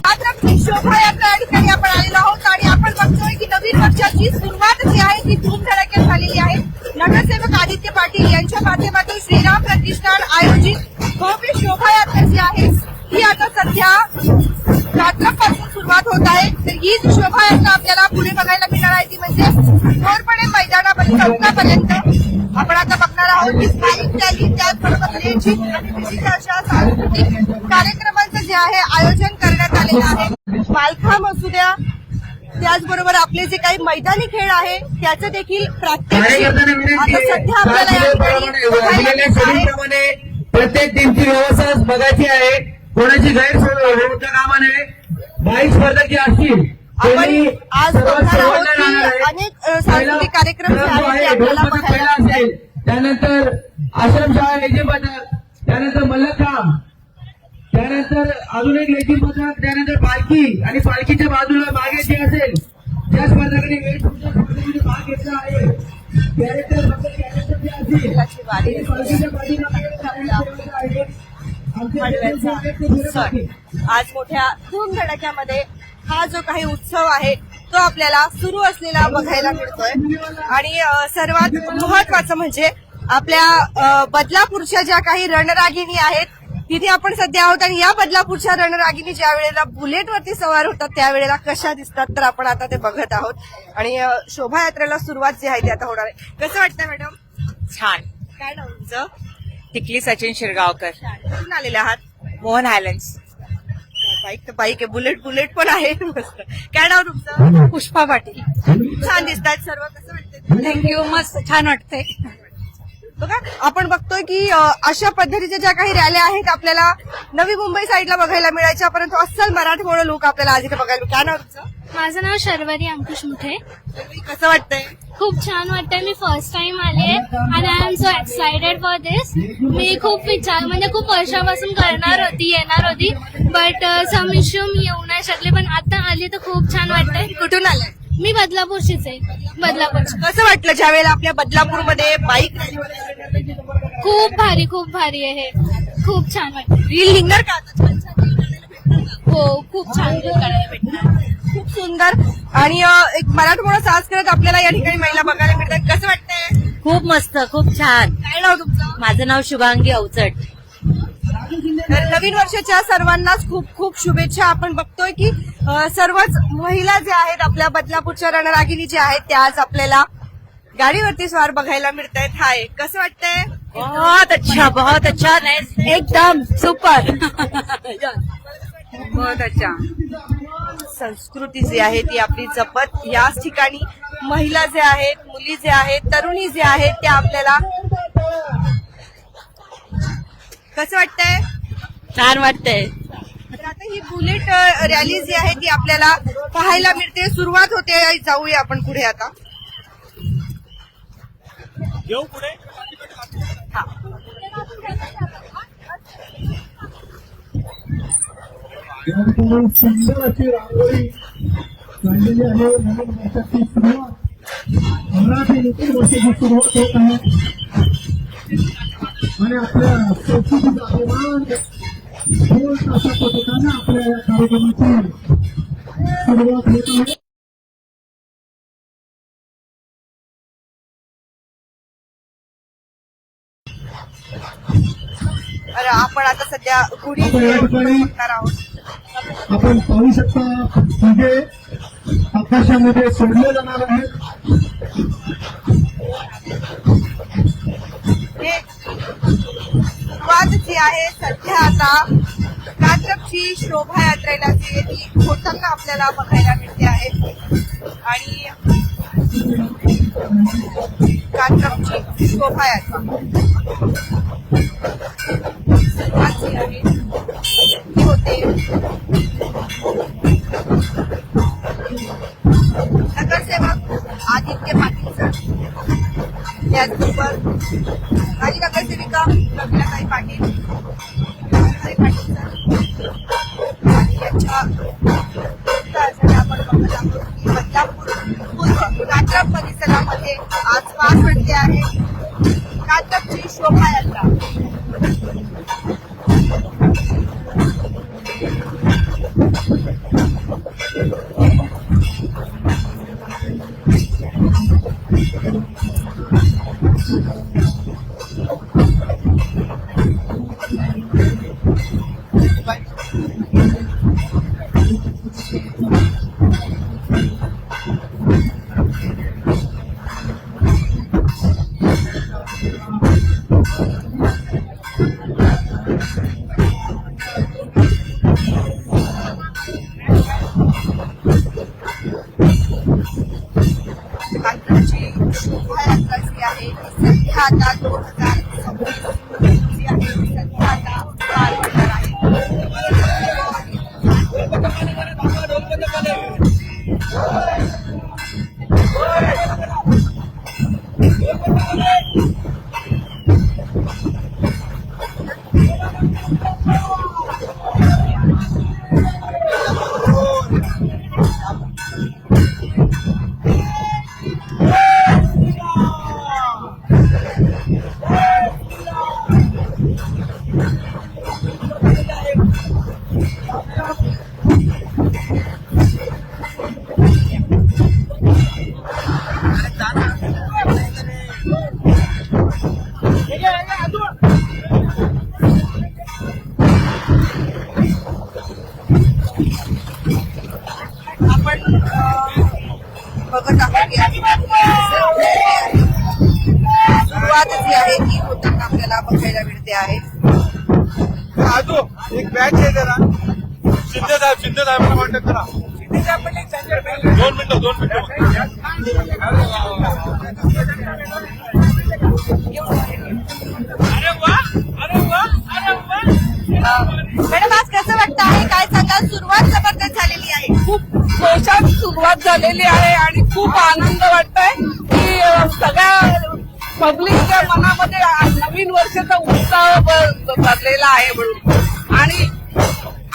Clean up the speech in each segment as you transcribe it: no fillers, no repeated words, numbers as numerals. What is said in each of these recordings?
कात्रपची शोभायात्रा या ठिकाणी आपण आलेलो आहोत आणि आपण बघतोय की नवीन वर्षाची सुरुवात जी आहे ती धूमधडाक्यात झालेली आहे. नगरसेवक आदित्य पाटील यांच्या माध्यमातून श्रीराम प्रतिष्ठान आयोजित भव्य शोभायात्रा जी आहे ही आता सध्या कात्रपासून सुरुवात होत आहे. तर ही शोभायात्रा आपल्याला पुढे बघायला मिळणार आहे ती म्हणजे घोरपडे मैदानापर्यंत चौकापर्यंत आपण आता बघणार आहोत की स्थानिक रॅली त्याचबरोबर लेझिम आणि विविध अशा सांस्कृतिक कार्यक्रमांचं जे आहे आयोजन करण्यात आलेलं आहे. मालखांब असू द्या त्याचबरोबर आपले जे काही मैदानी खेळ आहे त्याचं देखील प्रात्यक्षिक आता सध्या आपल्याला या ठिकाणी बघायला मिळत आहे. प्रत्येक टीमची व्यवस्था बघायची आहे. कोणाची गैरसोय होता कामा नये. 22 स्पर्धक जे असतील आपण आज बघणार आहोत की अनेक सांस्कृतिक कार्यक्रम जे आहेत ते आपल्याला बघायला असेल. त्यानंतर आश्रमशाळा लेझिम पथक, त्यानंतर मल्लखांब, त्यानंतर अजून एक लेझिम पथक, त्यानंतर पालखी आणि पालखीच्या बाजूला मागे जे असेल त्या स्पर्धकांनी वेळेमध्ये भाग घेतला आहे. कॅरेक्टर जे असतील पालखीच्या पाठीमागे आज मोठ्या धूमधडाक्यामध्ये हा जो काही उत्सव आहे तो आपल्याला सुरू असलेला बघायला मिळतोय. आणि सर्वात महत्वाचं म्हणजे आपल्या बदलापूरच्या ज्या काही रणरागिणी आहेत तिथे आपण सध्या आहोत आणि या बदलापूरच्या रणरागिणी ज्या वेळेला बुलेटवरती सवार होतात त्यावेळेला कशा दिसतात तर आपण आता ते बघत आहोत. आणि शोभायात्रेला सुरुवात जी आहे ती आता होणार आहे. कसं वाटतं मॅडम? छान. काय नाव तुमचं? टिकली सचिन शिरगावकर. कुठून आलेले आहात? मोहन हायलंड्स. बाईक तर बाईक आहे, बुलेट पण आहे. मस्त. काय नाव तुमचं? पुष्पा पाटील. छान दिसतात सर्व. कसं वाटतं? थँक्यू. मस्त छान वाटतंय. बघा आपण बघतोय की अशा पद्धतीच्या ज्या काही रॅल्या आहेत आपल्याला नवी मुंबई साईडला बघायला मिळायच्या परंतु अस्सल मराठमोळं लोक आपल्याला आज इथे बघायला. काय नाव तुमचं? माझं नाव शर्वरी अंकुश मुठे. कसं वाटतंय? खूप छान वाटतंय. मी फर्स्ट टाइम आले आणि I am so excited for this. मी खूप खूप वर्षापासून येणार होती बट सम इश्यू मी येऊ नाही शकले पण आता आली तर खूप छान वाटतंय. कुठून आलाय? मी बदलापूरचीच आहे. बदलापूरची. कसं वाटलं ज्या वेळेला आपल्या बदलापूरमध्ये बाईक खूप भारी आहे. खूप छान वाटतं. रील निघणार का आता? हो खूप छान करायला भेटणार. खूप सुंदर. आणि एक मराठमोळा साज करत आपल्याला या ठिकाणी महिला बघायला मिळतात. कसं वाटतंय? खूप मस्त. खूप छान. काय नाव तुमचं? माझं नाव शुभांगी अवचट. तर नवीन वर्षाच्या सर्वांनाच खूप खूप शुभेच्छा. आपण बघतोय की सर्वच महिला ज्या आहेत आपल्या बदलापूरच्या रणरागिणी ज्या आहेत त्या आज आपल्याला गाडीवरती स्वार बघायला मिळत आहेत. हाय, कसं वाटतंय? बहुत अच्छा. एकदम सुपर. बहुत अच्छा. संस्कृती जी आहे ती आपली जपत याच ठिकाणी महिला जे आहेत, मुली जे आहेत, तरुणी जे आहेत त्या आपल्याला. कसं वाटतंय? छान वाटतंय. तर आता ही बुलेट रॅली जी आहे ती आपल्याला पाहायला मिळते. सुरुवात होते. जाऊया आपण पुढे आता. येऊ पुढे. सुंदर अशी रांगोळी काढलेली आहे. नवीन वर्षाची सुरुवात, मराठी नवीन वर्षाची सुरुवात होत आहे आणि आपल्या संस्कृतीचा अभिमान अशा पद्धतीने आपल्या या कार्यक्रमाची सुरुवात होत आहे. आपण आता सध्या गुढी या ठिकाणी बघणार आहोत. आपण पाहू शकता तिघे आकाशामध्ये सोडले जाणार आहेत. हे सुरुवात जी आहे सध्या आता कात्रपची शोभायात्रेला जी आहे ती होताना आपल्याला बघायला मिळते आहे. आणि कात्रपची शोभायात्रा सुरुवात जी आहे ती होते. नगरसेवक आदित्य पाटील सर, त्याचबरोबर माजी नगरसेविका रवीनाताई पाटील, पाटील सर आणि यांच्या आपण बघत आहोत की बदलापूर पूर्व कात्रप परिसरामध्ये आज पार पडते आहे कात्रपची शोभायात्रा. आता 2026 जी आहे ती सध्या आता पार पडणार आहे. आपण बघत आहोत की सुरुवात जी आहे ती होताना आपल्याला बघायला मिळते आहे. आजो एक बॅच आहे जरा शिंदे साहेबांना कॉन्टॅक्ट करा. 2 मिनिटं मॅडम आज कसं वाटतं आहे, काय सांगाल? सुरुवात जबरदस्त झालेली आहे. खूप जोशात सुरुवात झालेली आहे आणि खूप आनंद वाटतोय की सगळ्या पब्लिकच्या मनामध्ये नवीन वर्षाचा उत्साह भरलेला आहे म्हणून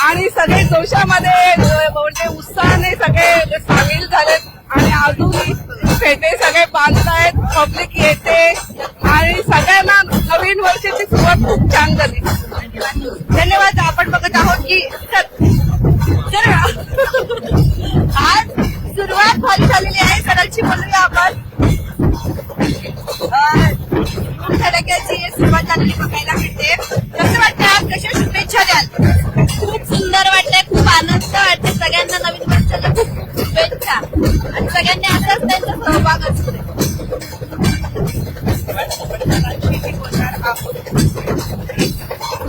आणि सगळे जोशामध्ये म्हणजे उत्साहाने सगळे सामील झालेत आणि अजूनही फेटे सगळे बांधतायत, पब्लिक येते आणि सगळ्यांना नवीन वर्षाची सुरुवात खूप छान झाली. धन्यवाद. आपण बघत आहोत की तर आज सुरुवात भारी झालेली आहे. सरांची बोलूया आपण. धडाक्याची सुरुवात झालेली बघायला मिळते. कसं वाटतं आज? कशा शुभेच्छा द्याल? खूप सुंदर वाटतंय, खूप आनंद वाटतंय. सगळ्यांना नवीन वर्षाच्या खूप शुभेच्छा आणि सगळ्यांनी असाच त्यांचा सहभाग असतो.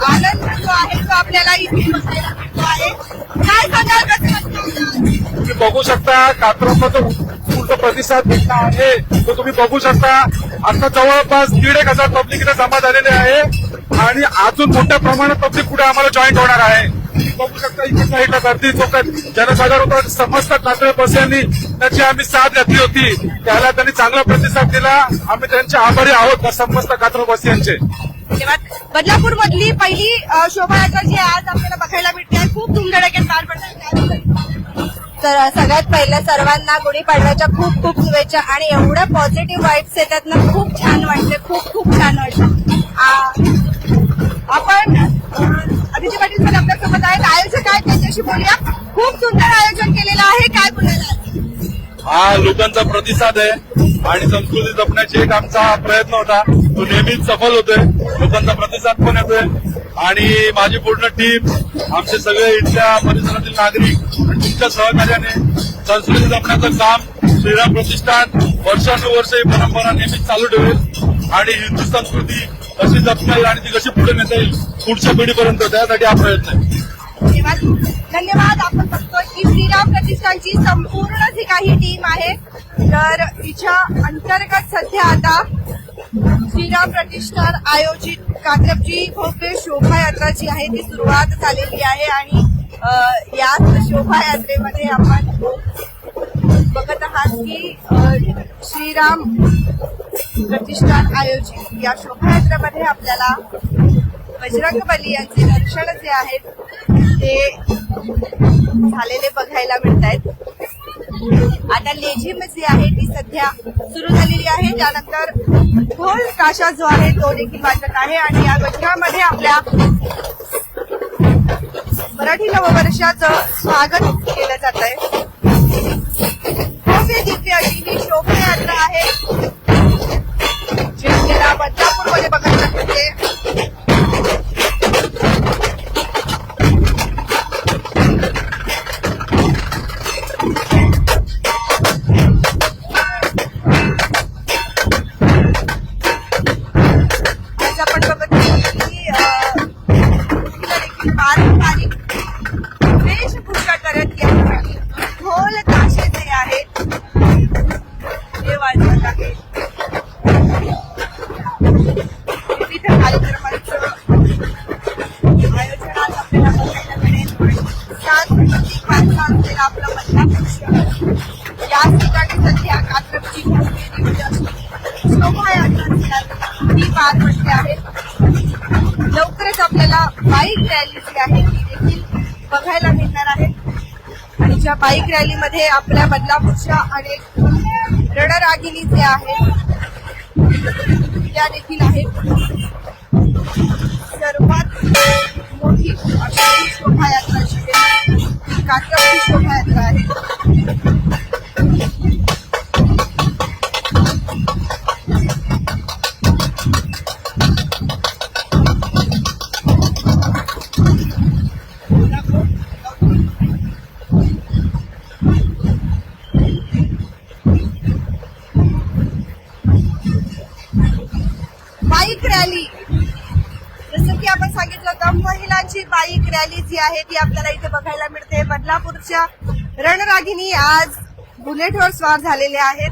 आनंद जो आहे तो आपल्याला इथे बघायला मिळतो आहे. काय सांगाल? कसं वाटतं? तुम्ही बघू शकता कात्रजचा उत्स्फूर्त प्रतिसाद भेटला आहे तो तुम्ही बघू शकता. आता जवळपास 1,500 पब्लिक इथे जमा झालेले आहे आणि अजून मोठ्या प्रमाणात पब्लिक पुढे आम्हाला जॉईन होणार आहे. तुम्ही बघू शकता इथे साईडला गर्दी चौकात जनसागर होता. समस्त कात्रजवासियांनी त्याची आम्ही साथ घातली होती, त्याला त्यांनी चांगला प्रतिसाद दिला. आम्ही त्यांचे आभारी आहोत समस्त कात्रजवासियांचे. धन्यवाद. बदलापूर मधली पहिली शोभायात्रा जी आज आपल्याला बघायला मिळते आहे, खूप धुमधडाक्यात पार पडणार. तर सगळ्यात पहिल्या सर्वांना गुढीपाडव्याच्या खूप खूप शुभेच्छा आणि एवढ्या पॉझिटिव्ह वाईब्स येतात ना, खूप छान वाटते, खूप खूप छान वाटतं. आपण आदित्य पाटील सर आपल्यासोबत आहेत. आयोजक आहेत, त्यांच्याशी बोलूया. खूप सुंदर आयोजन केलेलं आहे. काय बोलायला? हा लोकांचा प्रतिसाद आहे आणि संस्कृती जपण्याची एक आमचा प्रयत्न होता, तो नेहमीच सफल होतोय. लोकांचा प्रतिसाद पण येतोय आणि माझी पूर्ण टीम, आमचे सगळे इथल्या परिसरातील नागरिक आणि तुमच्या सहकार्याने संस्कृती जपण्याचं काम श्रीराम प्रतिष्ठान वर्षानुवर्ष ही परंपरा नेहमीच चालू ठेवेल आणि हिंदू संस्कृती कशी जपता येईल आणि ती कशी पुढे नेता येईल पुढच्या पिढीपर्यंत, त्यासाठी हा प्रयत्न आहे. धन्यवाद. धन्यवाद. आपण बघतोय की श्रीराम प्रतिष्ठानची संपूर्ण जी काही टीम आहे, तर तिच्या अंतर्गत सध्या आता श्रीराम प्रतिष्ठान आयोजित कात्रजची भव्य शोभायात्रा जी आहे ती सुरुवात झालेली आहे आणि याच शोभायात्रेमध्ये आपण बघत आहात की श्रीराम प्रतिष्ठान आयोजित या शोभायात्रेमध्ये आपल्याला बजरंगबली यांचे दर्शन जे आहेत ते झालेले बघायला मिळत आहेत. आता लेझिम जी आहे ती सध्या सुरू झालेली आहे. त्यानंतर ढोल ताशा जो आहे तो देखील वाजत आहे आणि या गजरामध्ये आपल्या मराठी नववर्षाचं स्वागत केलं जात आहे. भव्य दिव्य अशी ही शोभायात्रा आहे जी आपल्याला बदलापूरमध्ये बघायला मिळते. पारंपरिक वेशभूषा करत या ठिकाणी ढोल ताशे जे आहेत ते वाजवत आहेत. आपला बदलापूर शहर या ठिकाणी सध्या कात्रपची शोभायात्रा ही पार पडते आहे. लवकरच आपल्याला बाईक रॅली जी आहे ती देखील बघायला मिळणार आहे आणि ज्या बाईक रॅलीमध्ये आपल्या बदलापूरच्या अनेक रणरागिणी जे आहेत त्या देखील आहेत. सर्वात मोठी अशी शोभायात्रा जी आहे ती कात्रपची शोभायात्रा आहे. बाईक रॅली, जसं की आपण सांगितलं होतं, महिलांची बाईक रॅली जी आहे ती आपल्याला इथे बघायला मिळते. बदलापूरच्या रणरागिणी आज बुलेटवर स्वार झालेले आहेत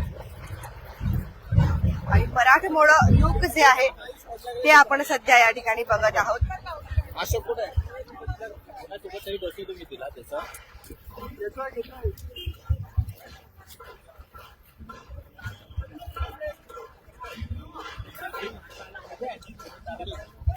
आणि मराठमोळं लुक जे आहे ते आपण सध्या या ठिकाणी बघत आहोत.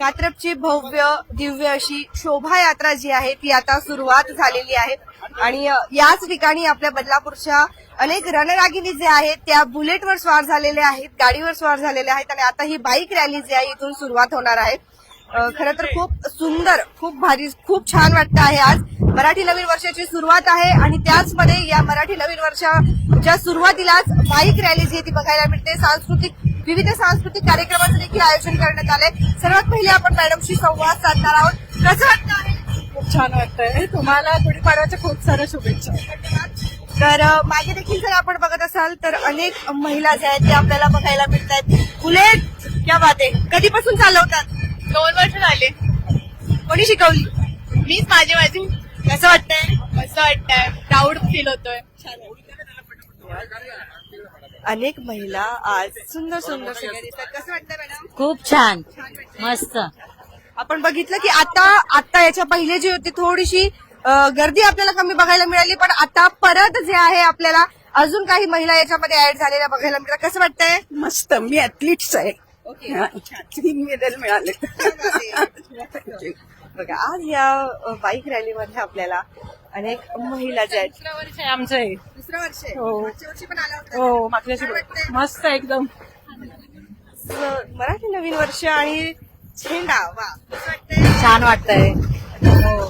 कात्रपची भव्य दिव्य अशी शोभायात्रा जी आहे ती आता सुरुवात झालेली आहे आणि याच ठिकाणी आपल्या बदलापूरच्या अनेक रणरागिणी जे आहेत त्या बुलेटवर स्वार झालेल्या आहेत, गाडीवर स्वार झालेल्या आहेत आणि आता ही बाईक रॅली जी आहे इथून सुरुवात होणार आहे. खरं तर खूप सुंदर, खूप भारी, खूप छान वाटतं आहे. आज मराठी नवीन वर्षाची सुरुवात आहे आणि त्याचमध्ये या मराठी नवीन वर्षाच्या सुरुवातीलाच बाईक रॅली जी आहे ती बघायला मिळते. विविध सांस्कृतिक कार्यक्रमाचं देखील आयोजन करण्यात आलंय. सर्वात पहिले आपण मॅडमशी संवाद साधणार आहोत. कसं वाटतं आहे? खूप छान वाटतंय. तुम्हाला गुढीपाडव्याच्या खूप साऱ्या शुभेच्छा. तर मागे देखील जर आपण बघत असाल तर अनेक महिला ज्या आहेत त्या आपल्याला बघायला मिळत आहेत. बुलेट क्या बात आहे, कधीपासून चालवतात? 2 वर्ष झाले. कोणी शिकवली? मीच माझी. कसं वाटतंय? मस्त वाटतंय, प्राऊड फील होतोय. अनेक महिला आज सुंदर सुंदर सगळ्या दिसतात. कसं वाटतं मॅडम? खूप छान, मस्त. आपण बघितलं की आता याच्या पहिले जी होती थोडीशी गर्दी आपल्याला कमी बघायला मिळाली, पण आता परत जे आहे आपल्याला अजून काही महिला याच्यामध्ये ऍड झालेल्या बघायला मिळतात. कसं वाटतंय? मस्त. मी ऍथलीट्स आहे. 3 मेडल मिळाले. बघा, आज या बाईक रॅलीमध्ये आपल्याला अनेक महिला ज्या आहेत. दुसरं वर्ष आहे आमचं हे. दुसरं वर्ष आहे. हो. मागच्या वर्षी पण आला होता. हो, मागच्या काय वर्षी वाटतंय? मस्त एकदम. मराठी नवीन वर्ष आणि झेंडा, वा, कसं वाटतंय? छान वाटतंय. हो.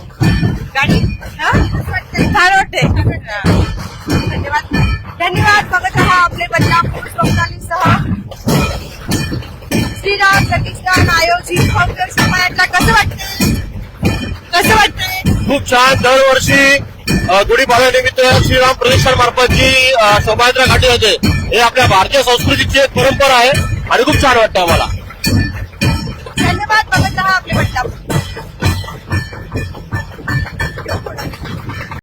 गाडी, हा? कसं वाटतंय? छान वाटतंय. धन्यवाद. धन्यवाद. बघत आहात आपले बदलापूर सोमनालीसह श्रीराम प्रतिष्ठान आयोजित भव्य शोभायात्रा. कसं वाटतंय? कसं वाटतंय? खूप छान. दरवर्षी गुढीपाडव्यानिमित्त श्रीराम प्रतिष्ठान मार्फत जी शोभायात्रा काढली जाते हे आपल्या भारतीय संस्कृतीची एक परंपरा आहे आणि खूप छान वाटतं आम्हाला. धन्यवाद. बघत आहात आपले बदलापूर.